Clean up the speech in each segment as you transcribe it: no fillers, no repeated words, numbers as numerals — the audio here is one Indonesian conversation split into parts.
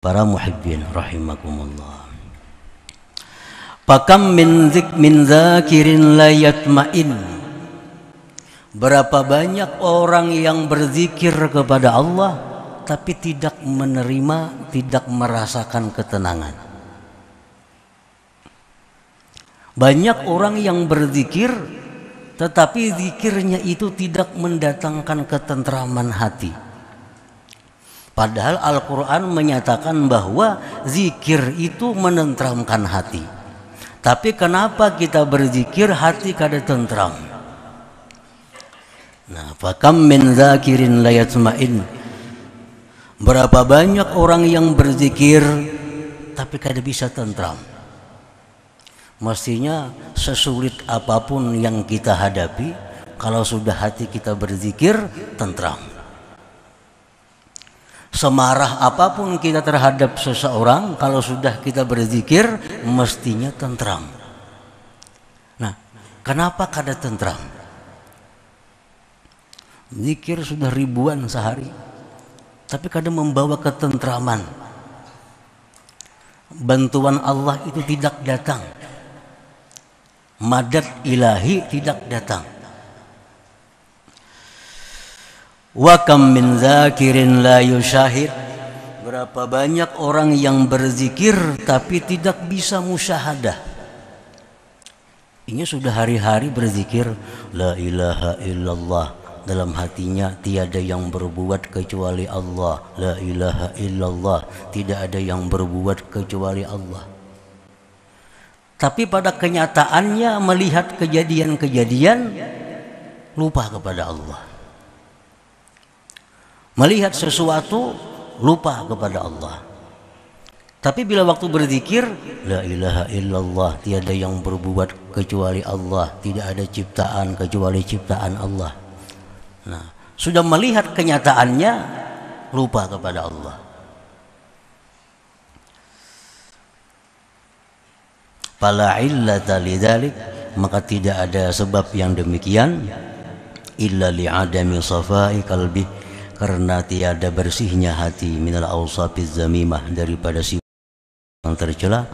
Para muhibbin rahimakumullah. Pakam min zakirin la yatma'in. Berapa banyak orang yang berzikir kepada Allah tapi tidak menerima, tidak merasakan ketenangan. Banyak orang yang berzikir tetapi zikirnya itu tidak mendatangkan ketentraman hati. Padahal Al-Quran menyatakan bahwa zikir itu menenteramkan hati. Tapi kenapa kita berzikir hati kada tentram? Nah, fakam min zakirin la yatma'in. Berapa banyak orang yang berzikir tapi kada bisa tentram. Mestinya sesulit apapun yang kita hadapi, kalau sudah hati kita berzikir, tentram. Semarah apapun kita terhadap seseorang, kalau sudah kita berzikir, mestinya tentram. Nah, kenapa kada tentram? Zikir sudah ribuan sehari, tapi kada membawa ketentraman. Bantuan Allah itu tidak datang. Madad ilahi tidak datang. Wa kam min zakirin la yusyahid. Berapa banyak orang yang berzikir tapi tidak bisa musyahadah. Ini sudah hari-hari berzikir la ilaha illallah, dalam hatinya tiada yang berbuat kecuali Allah. La ilaha illallah, tidak ada yang berbuat kecuali Allah. Tapi pada kenyataannya melihat kejadian-kejadian lupa kepada Allah. Melihat sesuatu lupa kepada Allah. Tapi bila waktu berzikir la ilaha illallah, tiada yang berbuat kecuali Allah, tidak ada ciptaan kecuali ciptaan Allah. Nah, sudah melihat kenyataannya lupa kepada Allah. Fala illata lidzalik, maka tidak ada sebab yang demikian illa li'adami safai qalbi, karena tiada bersihnya hati minal awsafiz zamimah, daripada sifat yang tercela,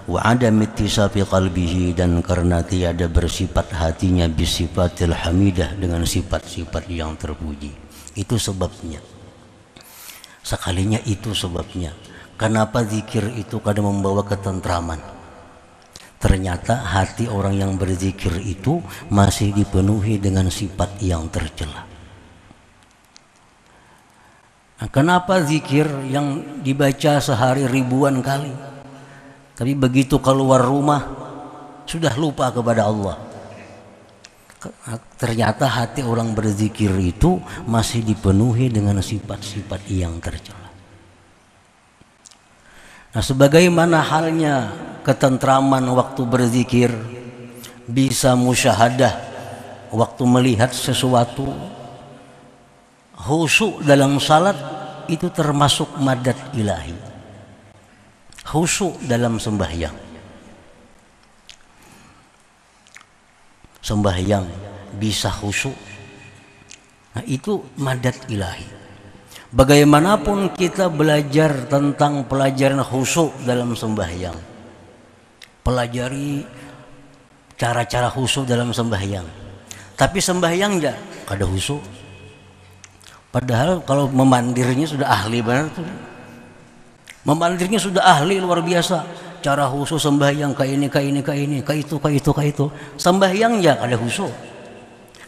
wa adam ittisafi qalbihi, dan karena tiada bersifat hatinya bisifatil hamidah, dengan sifat-sifat yang terpuji. Itu sebabnya. Sekalinya itu sebabnya kenapa zikir itu kadang membawa ketentraman. Ternyata hati orang yang berzikir itu masih dipenuhi dengan sifat yang tercela. Nah, kenapa zikir yang dibaca sehari ribuan kali, tapi begitu keluar rumah sudah lupa kepada Allah? Ternyata hati orang berzikir itu masih dipenuhi dengan sifat-sifat yang tercela. Nah, sebagaimana halnya ketentraman waktu berzikir, bisa musyahadah waktu melihat sesuatu, khusyuk dalam salat itu termasuk madad ilahi. Khusyuk dalam sembahyang. Sembahyang bisa khusyuk. Nah, itu madad ilahi. Bagaimanapun kita belajar tentang pelajaran khusyuk dalam sembahyang, pelajari cara-cara khusyuk dalam sembahyang, tapi sembahyang enggak kada khusyuk. Padahal kalau memandirnya sudah ahli benar tuh. Memandirnya sudah ahli luar biasa. Cara khusyuk sembahyang ke ini, ke itu. Sembahyang enggak kada khusyuk.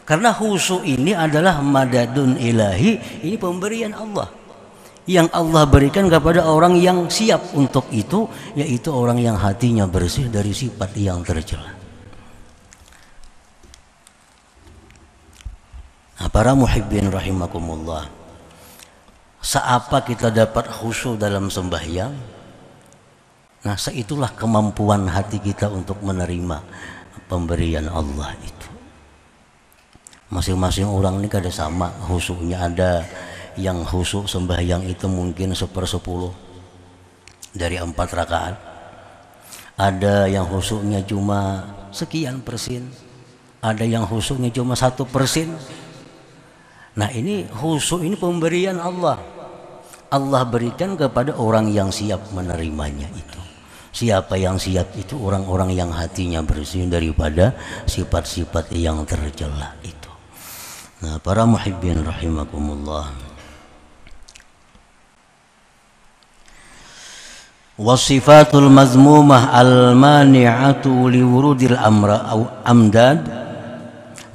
Karena khusyuk ini adalah madadun ilahi, ini pemberian Allah yang Allah berikan kepada orang yang siap untuk itu, yaitu orang yang hatinya bersih dari sifat yang tercela. Nah, para muhibbin rahimakumullah, seapa kita dapat khusyuk dalam sembahyang, nah seitulah kemampuan hati kita untuk menerima pemberian Allah itu. Masing-masing orang ini kada sama khusyuknya. Ada yang khusyuk sembahyang itu mungkin 1/10 dari 4 rakaat. Ada yang khusyuknya cuma sekian persen. Ada yang khusyuknya cuma 1%. Nah, ini khusyuk ini pemberian Allah. Allah berikan kepada orang yang siap menerimanya itu. Siapa yang siap itu? Orang-orang yang hatinya bersih daripada sifat-sifat yang tercela itu. Nah, para muhibbin rahimakumullah. Wasifatul mazmumah al-mani'atu liwurudil amdad,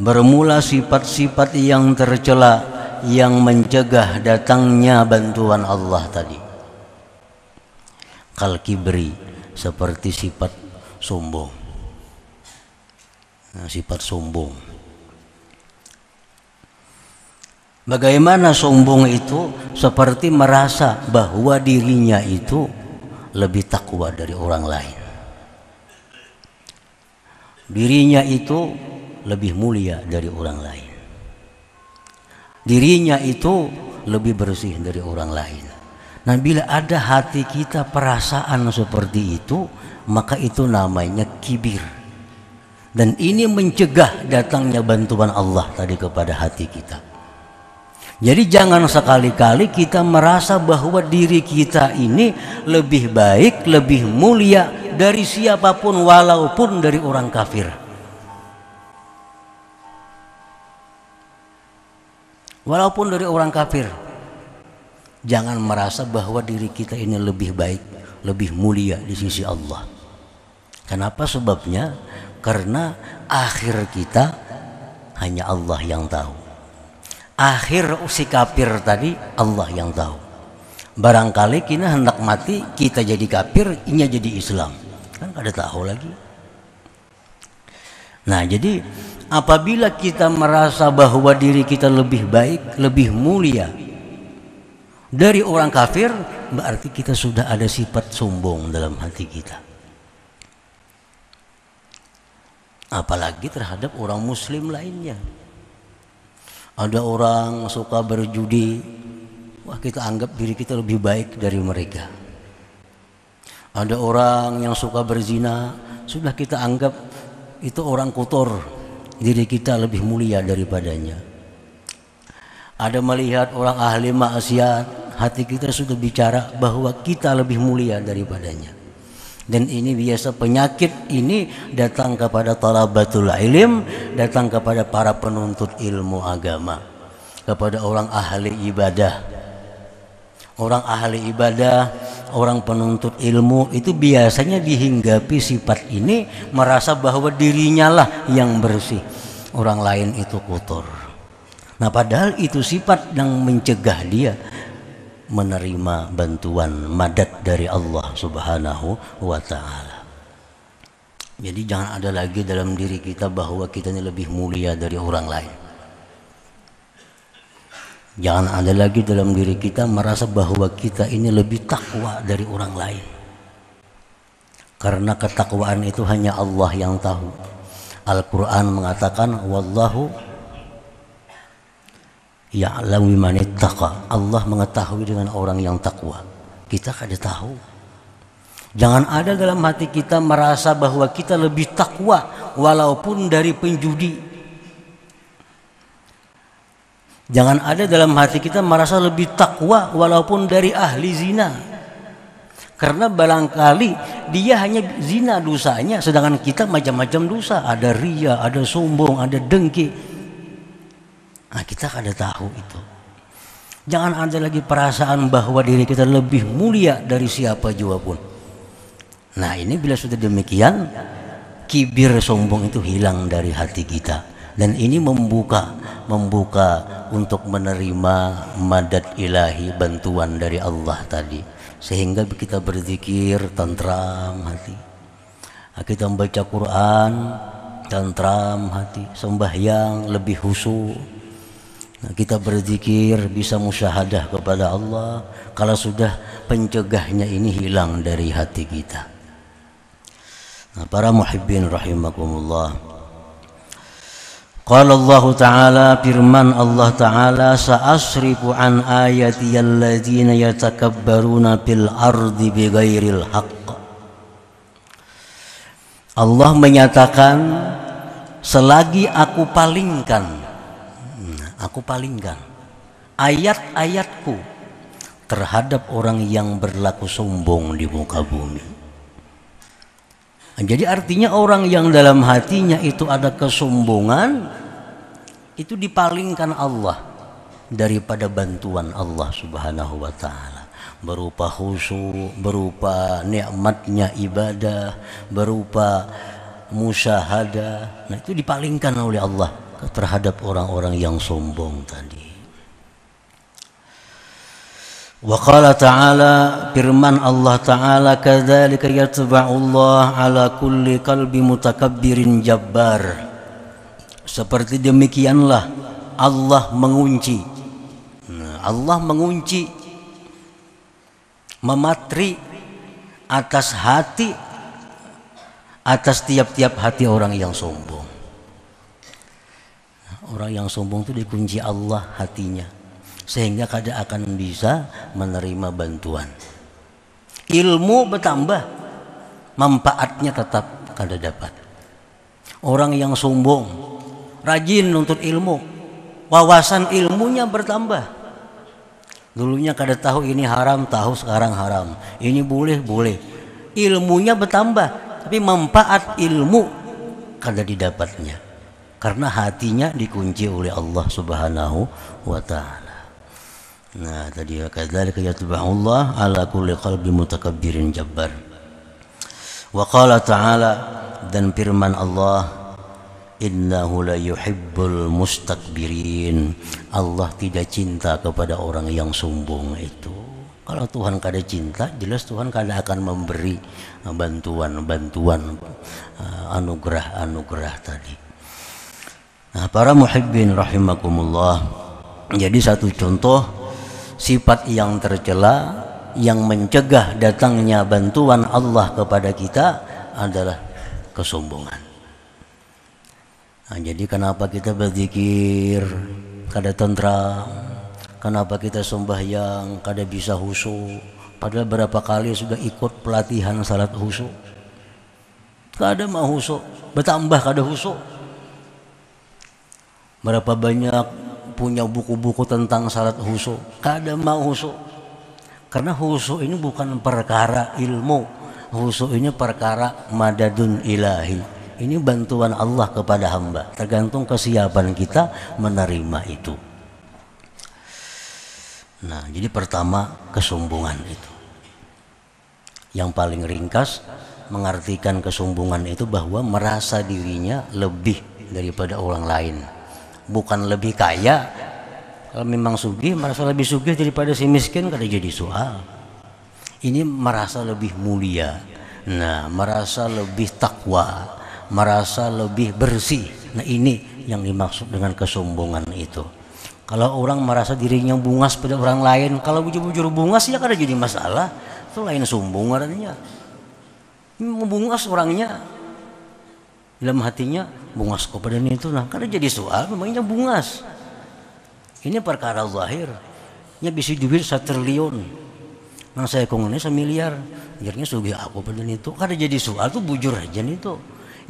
bermula sifat-sifat yang tercela yang mencegah datangnya bantuan Allah tadi. Kal kibri, seperti sifat sombong. Nah, sifat sombong. Bagaimana sombong itu? Seperti merasa bahwa dirinya itu lebih takwa dari orang lain. Dirinya itu lebih mulia dari orang lain. Dirinya itu lebih bersih dari orang lain. Nah, bila ada hati kita perasaan seperti itu, maka itu namanya kibir. Dan ini mencegah datangnya bantuan Allah tadi kepada hati kita. Jadi jangan sekali-kali kita merasa bahwa diri kita ini lebih baik, lebih mulia dari siapapun, walaupun dari orang kafir. Walaupun dari orang kafir. Jangan merasa bahwa diri kita ini lebih baik, lebih mulia di sisi Allah. Kenapa sebabnya? Karena akhir kita hanya Allah yang tahu. Akhir si kafir tadi Allah yang tahu. Barangkali kita hendak mati, kita jadi kafir, inya jadi Islam, kan kada tahu lagi. Nah, jadi apabila kita merasa bahwa diri kita lebih baik, lebih mulia dari orang kafir, berarti kita sudah ada sifat sombong dalam hati kita. Apalagi terhadap orang muslim lainnya. Ada orang suka berjudi, wah kita anggap diri kita lebih baik dari mereka. Ada orang yang suka berzina, sudah kita anggap itu orang kotor, diri kita lebih mulia daripadanya. Ada melihat orang ahli maksiat, hati kita sudah bicara bahwa kita lebih mulia daripadanya. Dan ini biasa penyakit ini datang kepada talabatul ilm, datang kepada para penuntut ilmu agama, kepada orang ahli ibadah. Orang ahli ibadah, orang penuntut ilmu itu biasanya dihinggapi sifat ini, merasa bahwa dirinya lah yang bersih, orang lain itu kotor. Nah, padahal itu sifat yang mencegah dia menerima bantuan madad dari Allah Subhanahu wa ta'ala. Jadi jangan ada lagi dalam diri kita bahwa kita ini lebih mulia dari orang lain. Jangan ada lagi dalam diri kita merasa bahwa kita ini lebih takwa dari orang lain. Karena ketakwaan itu hanya Allah yang tahu. Al-Quran mengatakan wallahu ya'lamu man ittaqa. Allah mengetahui dengan orang yang takwa. Kita kada tahu. Jangan ada dalam hati kita merasa bahwa kita lebih takwa walaupun dari penjudi. Jangan ada dalam hati kita merasa lebih takwa walaupun dari ahli zina. Karena barangkali dia hanya zina dosanya, sedangkan kita macam-macam dosa. Ada ria, ada sombong, ada dengki. Nah, kita kada tahu itu. Jangan ada lagi perasaan bahwa diri kita lebih mulia dari siapa juga pun. Nah, ini bila sudah demikian, kibir sombong itu hilang dari hati kita. Dan ini membuka untuk menerima madad ilahi, bantuan dari Allah tadi. Sehingga kita berzikir tentram hati. Kita membaca Quran tentram hati, sembahyang lebih khusyuk. Nah, kita berzikir bisa musyahadah kepada Allah kalau sudah pencegahnya ini hilang dari hati kita. Nah, para muhibbin rahimakumullah. Qala Allah Ta'ala, firman Allah Ta'ala, sa'asrifu an ayati alladzina yatakabbaruna fil ardi bighairil haqq. Allah menyatakan, selagi aku palingkan ayat-ayatku terhadap orang yang berlaku sombong di muka bumi. Jadi artinya orang yang dalam hatinya itu ada kesombongan, itu dipalingkan Allah daripada bantuan Allah Subhanahu wa taala, berupa khusyuk, berupa nikmatnya ibadah, berupa musyahadah. Nah, itu dipalingkan oleh Allah terhadap orang-orang yang sombong tadi. Wa qala ta'ala, firman Allah ta'ala, kadzalika yatba'ullah ala kulli qalbi mutakabbirin jabbar. Seperti demikianlah Allah mengunci. Allah mengunci, mematri atas hati, atas tiap-tiap hati orang yang sombong. Orang yang sombong itu dikunci Allah hatinya, sehingga kada akan bisa menerima bantuan. Ilmu bertambah, manfaatnya tetap kada dapat. Orang yang sombong, rajin nuntut ilmu, wawasan ilmunya bertambah. Dulunya kada tahu ini haram, tahu sekarang haram. Ini boleh, boleh. Ilmunya bertambah, tapi manfaat ilmu kada didapatnya, karena hatinya dikunci oleh Allah Subhanahu wa taala. Nah, tadi kadzalika yatba'ullah ala kulli qalbi mutakabbirin jabbar. Wa qala ta'ala, dan firman Allah, innahu la yuhibbul mustakbirin. Allah tidak cinta kepada orang yang sombong itu. Kalau Tuhan kada cinta, jelas Tuhan kada akan memberi bantuan-bantuan, anugerah-anugerah tadi. Nah, para muhibbin rahimakumullah, jadi satu contoh sifat yang tercela yang mencegah datangnya bantuan Allah kepada kita adalah kesombongan. Nah, jadi kenapa kita berzikir kada tentram, kenapa kita sembahyang kada bisa khusyuk, padahal berapa kali sudah ikut pelatihan salat khusyuk, kada mau khusyuk, bertambah kada khusyuk. Berapa banyak punya buku-buku tentang salat khusyuk, kada mau khusyuk. Karena khusyuk ini bukan perkara ilmu, khusyuk ini perkara madadun ilahi. Ini bantuan Allah kepada hamba, tergantung kesiapan kita menerima itu. Nah, jadi pertama kesombongan itu. Yang paling ringkas mengartikan kesombongan itu bahwa merasa dirinya lebih daripada orang lain. Bukan lebih kaya. Kalau memang sugih, merasa lebih sugih daripada si miskin, kada jadi soal. Ini merasa lebih mulia. Nah, merasa lebih takwa, merasa lebih bersih. Nah, ini yang dimaksud dengan kesombongan itu. Kalau orang merasa dirinya bungas pada orang lain, kalau bujur-bujur bungas ya kada jadi masalah. Itu lain sombong artinya. Bungas orangnya, dalam hatinya bungas kepada itu, nah kada jadi soal, memangnya bungas. Ini perkara zahir. Nya bisa duit 1 triliun. Nang saya kongone 1 miliar. Akhirnya sugih aku pada itu. Kada jadi soal, tuh bujur aja itu.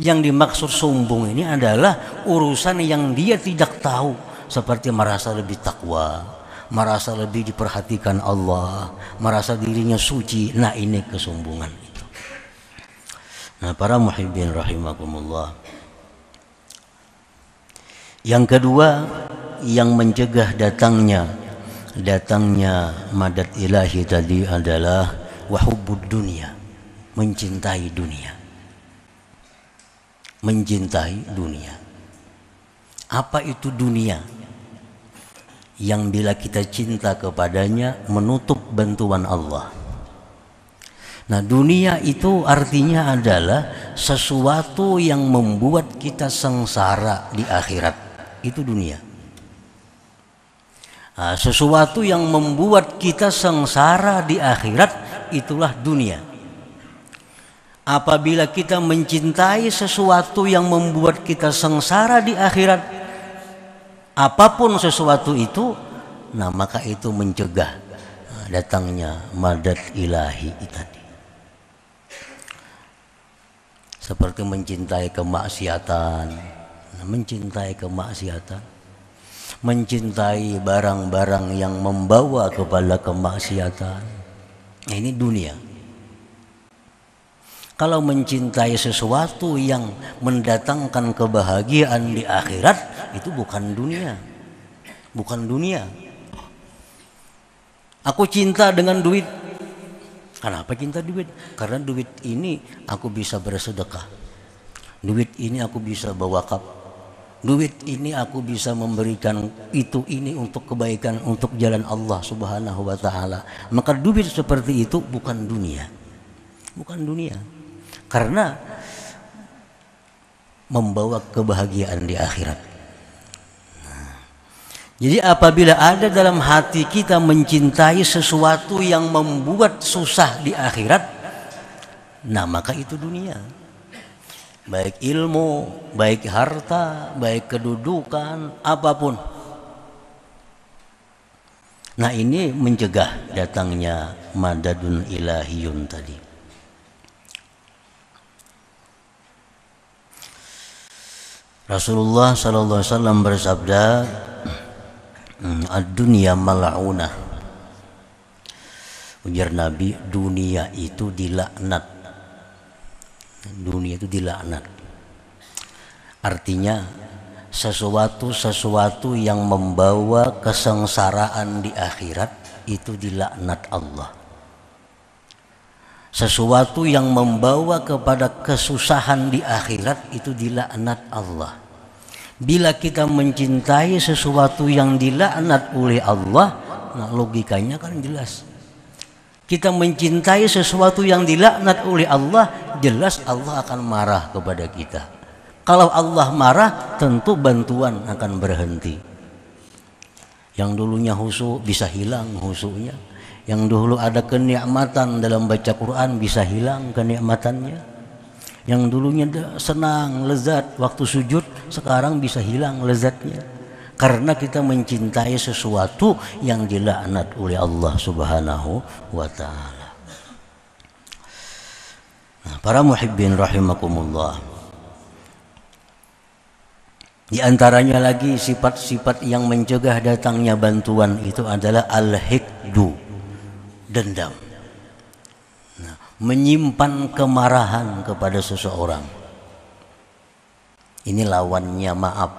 Yang dimaksud sombong ini adalah urusan yang dia tidak tahu, seperti merasa lebih takwa, merasa lebih diperhatikan Allah, merasa dirinya suci. Nah, ini kesombongan itu. Nah, para muhibbin rahimakumullah, yang kedua yang mencegah datangnya madad ilahi tadi adalah wahubbud dunia, mencintai dunia. Mencintai dunia. Apa itu dunia? Yang bila kita cinta kepadanya menutup bantuan Allah. Nah, dunia itu artinya adalah sesuatu yang membuat kita sengsara di akhirat. Itu dunia. Nah, sesuatu yang membuat kita sengsara di akhirat, itulah dunia. Apabila kita mencintai sesuatu yang membuat kita sengsara di akhirat, apapun sesuatu itu, nah maka itu mencegah datangnya madad ilahi tadi. Seperti mencintai kemaksiatan, mencintai kemaksiatan. mencintai barang-barang yang membawa kepada kemaksiatan. Nah, ini dunia. Kalau mencintai sesuatu yang mendatangkan kebahagiaan di akhirat, itu bukan dunia. Bukan dunia. Aku cinta dengan duit. Kenapa cinta duit? Karena duit ini aku bisa bersedekah. Duit ini aku bisa berwakaf. Duit ini aku bisa memberikan ini untuk kebaikan, untuk jalan Allah Subhanahu wa taala. Maka duit seperti itu bukan dunia. Bukan dunia. Karena membawa kebahagiaan di akhirat. Jadi apabila ada dalam hati kita mencintai sesuatu yang membuat susah di akhirat, nah maka itu dunia. Baik ilmu, baik harta, baik kedudukan, apapun. Nah ini mencegah datangnya madadun ilahiyun tadi. Rasulullah sallallahu alaihi wasallam bersabda, ad-dunya mal'unah. Ujar Nabi, dunia itu dilaknat. Dunia itu dilaknat. Artinya sesuatu yang membawa kesengsaraan di akhirat itu dilaknat Allah. Sesuatu yang membawa kepada kesusahan di akhirat itu dilaknat Allah. Bila kita mencintai sesuatu yang dilaknat oleh Allah, nah logikanya kan jelas. Kita mencintai sesuatu yang dilaknat oleh Allah, jelas Allah akan marah kepada kita. Kalau Allah marah, tentu bantuan akan berhenti. Yang dulunya khusyuk bisa hilang khusyuknya. Yang dulu ada kenikmatan dalam baca Quran bisa hilang kenikmatannya. Yang dulunya senang, lezat waktu sujud, sekarang bisa hilang lezatnya. Karena kita mencintai sesuatu yang dilaknat oleh Allah Subhanahu wa taala. Nah, para muhibbin rahimakumullah. Di antaranya lagi sifat-sifat yang mencegah datangnya bantuan itu adalah al-hikdu. Dendam. Nah, menyimpan kemarahan kepada seseorang. Ini lawannya maaf.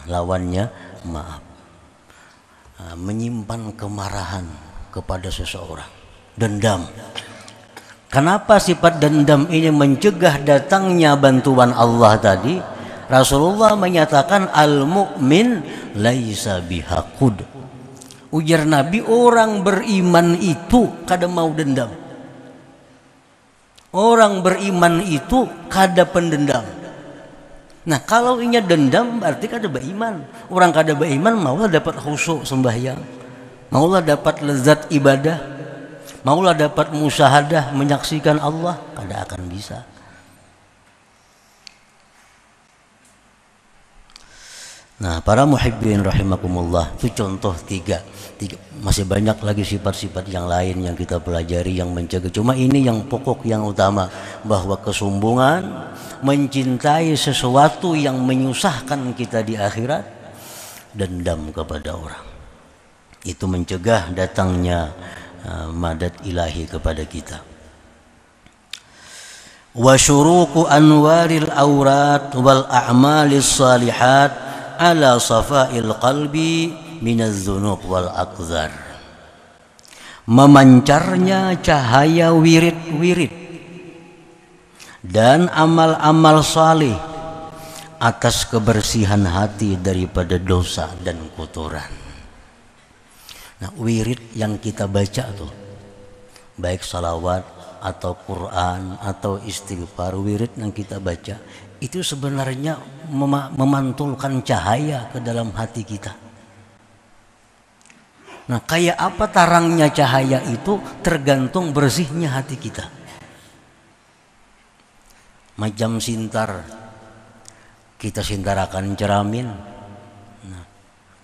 Lawannya maaf. Nah, menyimpan kemarahan kepada seseorang. Dendam. Kenapa sifat dendam ini mencegah datangnya bantuan Allah tadi? Rasulullah menyatakan al-mu'min laisa bihaqud. Ujar Nabi, orang beriman itu kada mau dendam. Orang beriman itu kada pendendam. Nah kalau inya dendam berarti kada beriman. Orang kada beriman maulah dapat khusyuk sembahyang, maulah dapat lezat ibadah, maulah dapat musyahadah menyaksikan Allah, kada akan bisa. Nah para muhibbin rahimakumullah, itu contoh tiga. Masih banyak lagi sifat-sifat yang lain yang kita pelajari yang mencegah. Cuma ini yang pokok, yang utama, bahwa kesombongan, mencintai sesuatu yang menyusahkan kita di akhirat, dendam kepada orang, itu mencegah datangnya madad ilahi kepada kita. Wa syuruku anwaril aurat wal a'malis salihat ala safail qalbi minaz dzunub wal aqdar. Memancarnya cahaya wirid-wirid dan amal-amal salih atas kebersihan hati daripada dosa dan kotoran. Nah, wirid yang kita baca tuh, baik salawat atau Quran atau istighfar, wirid yang kita baca itu sebenarnya memantulkan cahaya ke dalam hati kita. Nah, kayak apa tarangnya cahaya itu tergantung bersihnya hati kita. Macam sintar, kita sintarakan cermin. Nah,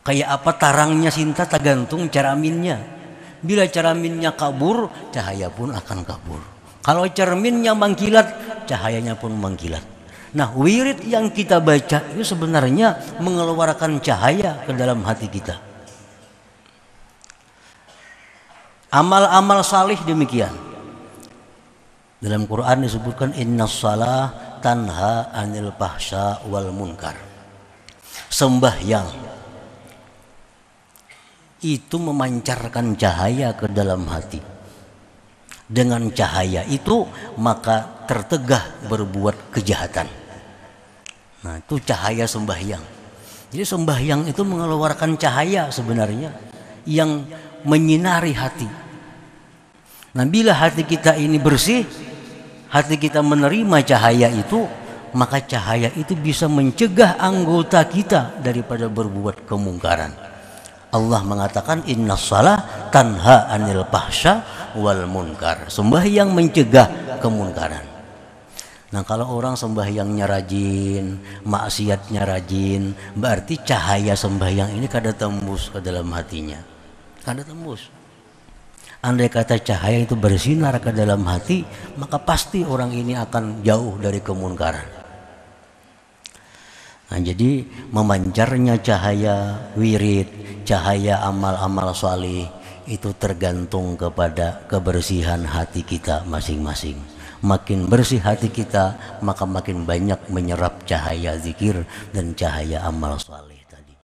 kayak apa tarangnya sintar tergantung cerminnya. Bila cerminnya kabur, cahaya pun akan kabur. Kalau cerminnya mengkilat, cahayanya pun mengkilat. Nah, wirid yang kita baca itu sebenarnya mengeluarkan cahaya ke dalam hati kita. Amal-amal salih demikian. Dalam Quran disebutkan innas shalah tanha anil fahsya wal munkar. Sembahyang itu memancarkan cahaya ke dalam hati. Dengan cahaya itu maka tertegah berbuat kejahatan. Nah, itu cahaya sembahyang. Jadi sembahyang itu mengeluarkan cahaya sebenarnya yang menyinari hati. Nah, bila hati kita ini bersih, hati kita menerima cahaya itu, maka cahaya itu bisa mencegah anggota kita daripada berbuat kemungkaran. Allah mengatakan innas shalah tanha anil fahsya wal munkar. Sembahyang mencegah kemungkaran. Nah, kalau orang sembahyangnya rajin, maksiatnya rajin, berarti cahaya sembahyang ini kada tembus ke dalam hatinya. Kada tembus. Andai kata cahaya itu bersinar ke dalam hati, maka pasti orang ini akan jauh dari kemunkaran. Nah, jadi memancarnya cahaya wirid, cahaya amal-amal salih itu tergantung kepada kebersihan hati kita masing-masing. Makin bersih hati kita, maka makin banyak menyerap cahaya zikir dan cahaya amal salih.